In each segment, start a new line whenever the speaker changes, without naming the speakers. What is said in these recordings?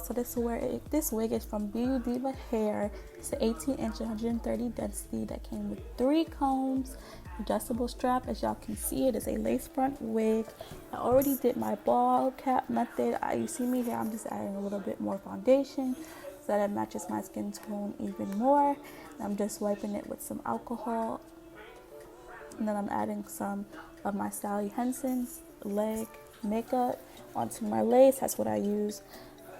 So this wig is from Beaudiva hair. It's an 18 inch 130 density that came with 3 combs, adjustable strap. As y'all can see, it is a lace front wig. I already did my ball cap method. You see me here, I'm just adding a little bit more foundation so that it matches my skin tone even more. And I'm just wiping it with some alcohol, and then I'm adding some of my Sally Henson's leg makeup onto my lace. That's what I use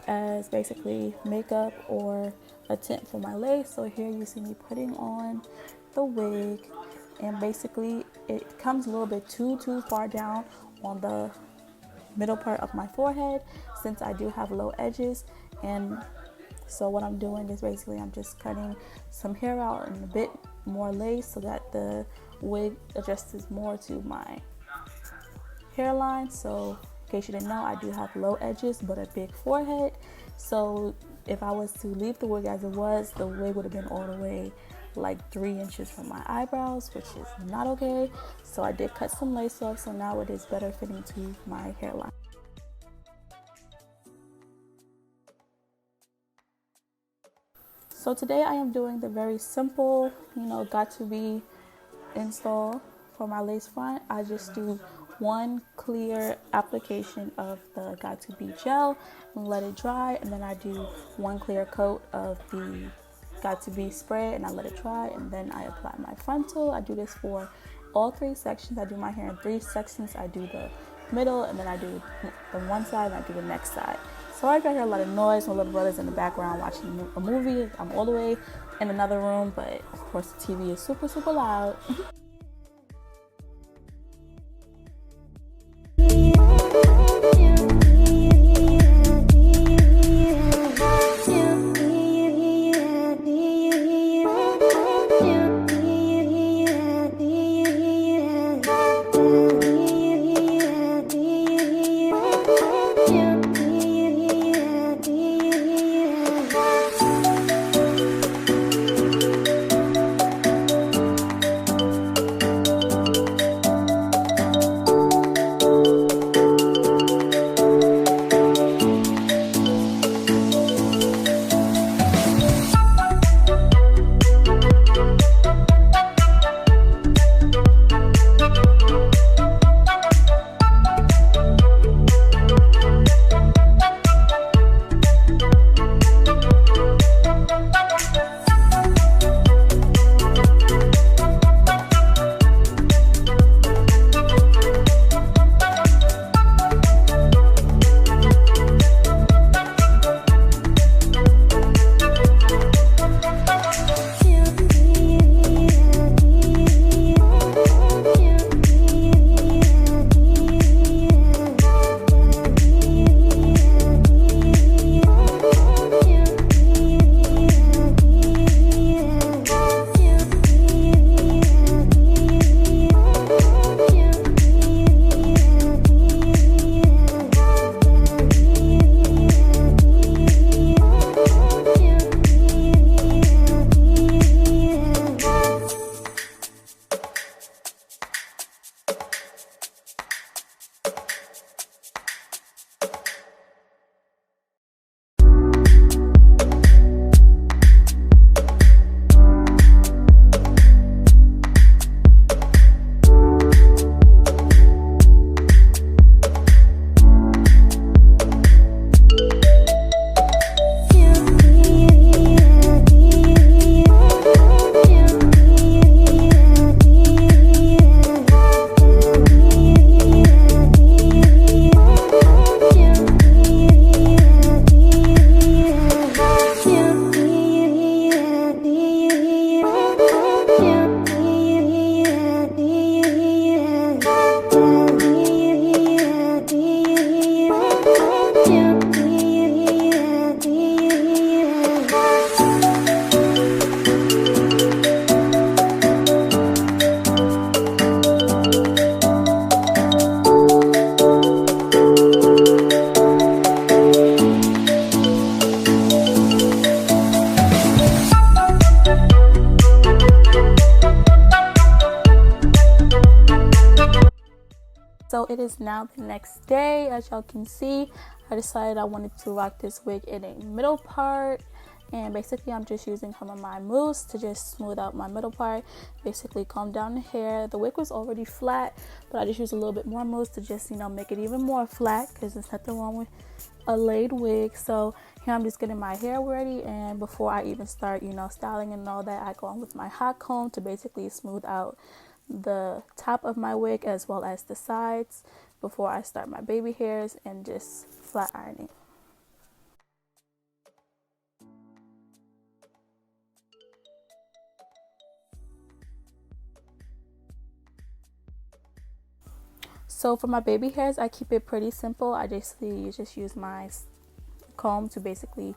as basically makeup or a tint for my lace. So here you see me putting on the wig, and basically it comes a little bit too far down on the middle part of my forehead since I do have low edges. And so what I'm doing is basically I'm just cutting some hair out and a bit more lace so that the wig adjusts more to my hairline. So in case you didn't know, I do have low edges but a big forehead. So if I was to leave the wig as it was, the wig would have been all the way like 3 inches from my eyebrows, which is not okay. So I did cut some lace off, so now it is better fitting to my hairline. So today I am doing the very simple, got to be install for my lace front. I just do one clear application of the got to be gel and let it dry, and then I do one clear coat of the got to be spray and I let it dry, and then I apply my frontal. I do this for all 3 sections. I do my hair in 3 sections. I do the middle, and then I do the one side, and I do the next side. So I got hear a lot of noise. My little brother's in the background watching a movie. I'm all the way in another room, but of course the TV is super loud. So it is now the next day. As y'all can see, I decided I wanted to rock this wig in a middle part, and basically I'm just using some of my mousse to just smooth out my middle part, basically calm down the hair. The wig was already flat, but I just used a little bit more mousse to just, you know, make it even more flat, because there's nothing wrong with a laid wig. So here I'm just getting my hair ready, and before I even start, you know, styling and all that, I go on with my hot comb to basically smooth out the top of my wig as well as the sides before I start my baby hairs and just flat ironing. So for my baby hairs, I keep it pretty simple. I basically just use my comb to basically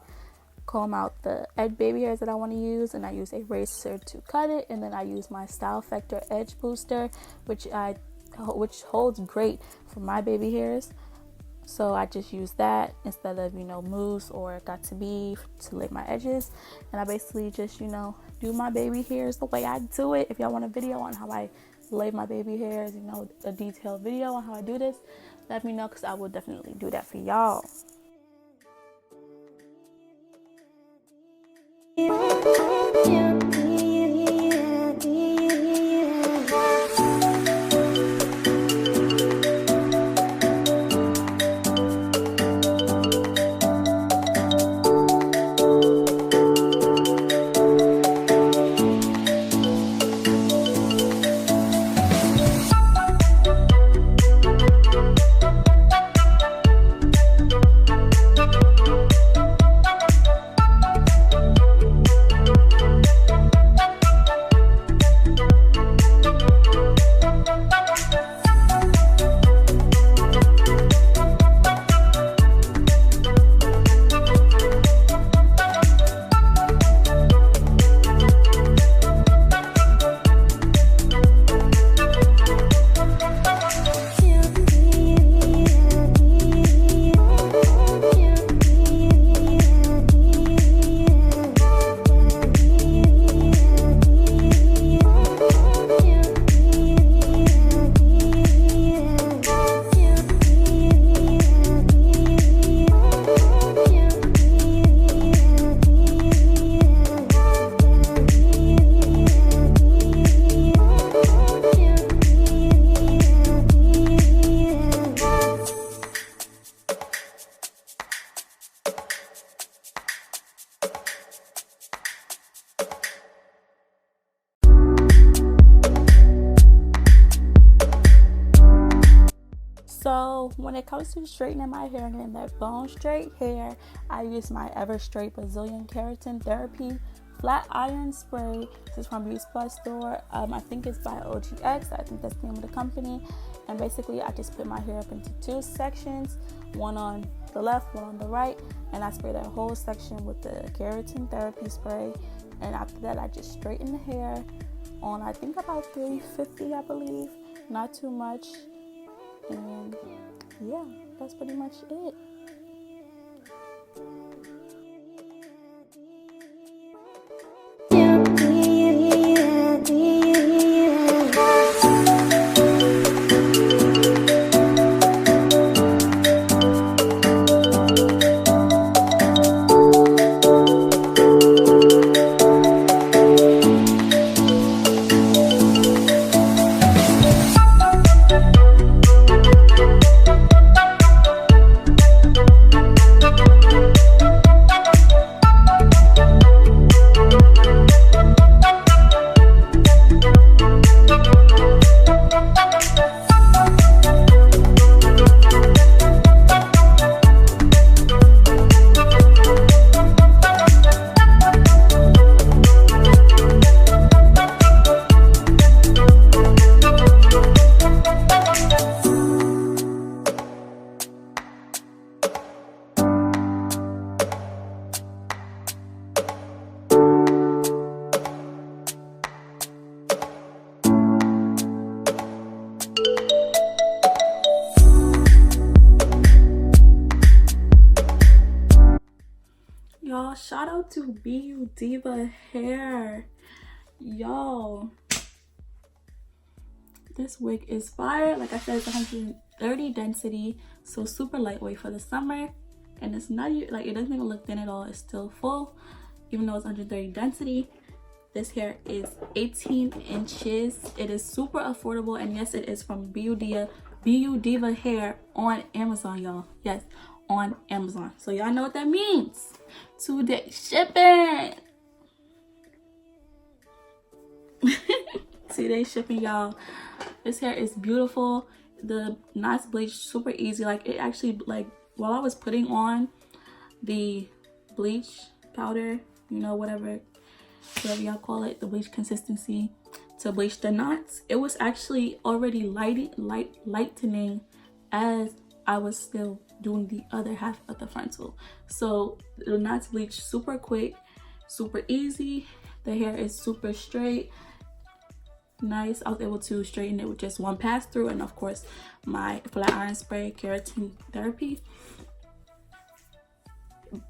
comb out the edge baby hairs that I want to use, and I use a razor to cut it, and then I use my Style Factor edge booster, which holds great for my baby hairs. So I just use that instead of, you know, mousse or Got2b to lay my edges. And I basically just, you know, do my baby hairs the way I do it. If y'all want a video on how I lay my baby hairs, you know, a detailed video on how I do this, let me know, because I will definitely do that for y'all. So when it comes to straightening my hair and getting that bone straight hair, I use my Ever Straight Brazilian Keratin Therapy Flat Iron Spray. This is from Beauty Supply Store. I think it's by OGX. I think that's the name of the company. And basically, I just put my hair up into two sections, one on the left, one on the right, and I spray that whole section with the Keratin Therapy Spray. And after that, I just straighten the hair on, I think, about 350, I believe. Not too much. And yeah, that's pretty much it. Y'all, shout out to Beaudiva hair. Y'all, This wig is fire. Like I said, it's 130 density, so super lightweight for the summer. And it's not like, it doesn't even look thin at all. It's still full, even though it's 130 density. This hair is 18 inches. It is super affordable, and yes, it is from Beaudiva hair on Amazon, y'all. Yes, on Amazon. So y'all know what that means. 2-day shipping. 2-day shipping, y'all. This hair is beautiful. The knots bleach super easy. Like, it actually, like, while I was putting on the bleach powder, you know, whatever y'all call it, the bleach consistency to bleach the knots, it was actually already lightening as I was still doing the other half of the frontal. So the knots bleach super quick, super easy. The hair is super straight, nice. I was able to straighten it with just one pass through, and of course my flat iron spray keratin therapy.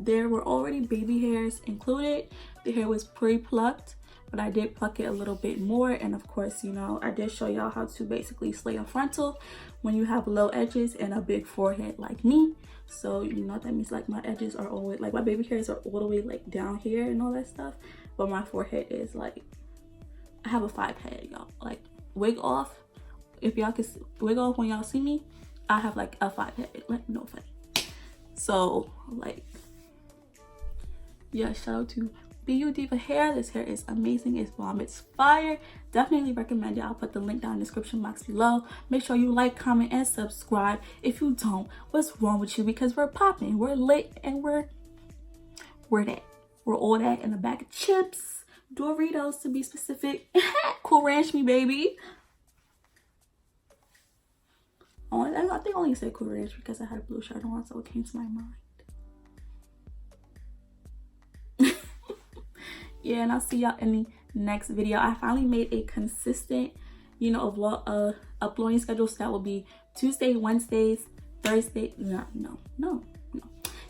There were already baby hairs included. The hair was pre-plucked, but I did pluck it a little bit more. And of course, you know, I did show y'all how to basically slay a frontal when you have low edges and a big forehead like me. So you know, that means like my edges are always, like my baby hairs are all the way like down here and all that stuff, but my forehead is like, I have a 5 head, y'all. Like, wig off, if y'all can wig off when y'all see me, I have like a 5 head, like, no funny. So like, yeah, shout out to Beaudiva hair. This hair is amazing. It's bomb. It's fire. Definitely recommend it. I'll put the link down in the description box below. Make sure you like, comment, and subscribe. If you don't, what's wrong with you? Because we're popping, we're lit, and we're that. We're all that in a bag of chips, Doritos to be specific. Cool Ranch me, baby. Oh, I think I only said Cool Ranch because I had a blue shirt on, so it came to my mind. Yeah, and I'll see y'all in the next video. I finally made a consistent, you know, vlog uploading schedule. So that will be Tuesday, Wednesdays, Thursday. No.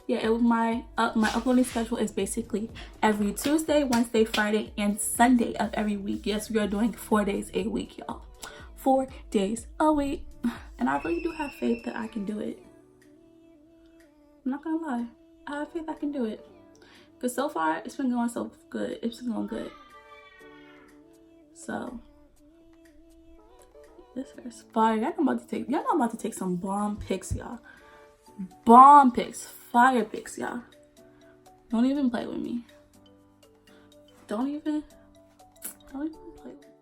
Yeah, it was my uploading schedule is basically every Tuesday, Wednesday, Friday, and Sunday of every week. Yes, we are doing 4 days a week, y'all. 4 days a week, and I really do have faith that I can do it. I'm not gonna lie, I have faith I can do it. Because so far, it's been going so good. It's been going good. So, this hair is fire. Y'all know I'm about to take some bomb pics, y'all. Bomb pics. Fire pics, y'all. Don't even play with me. Don't even play with me.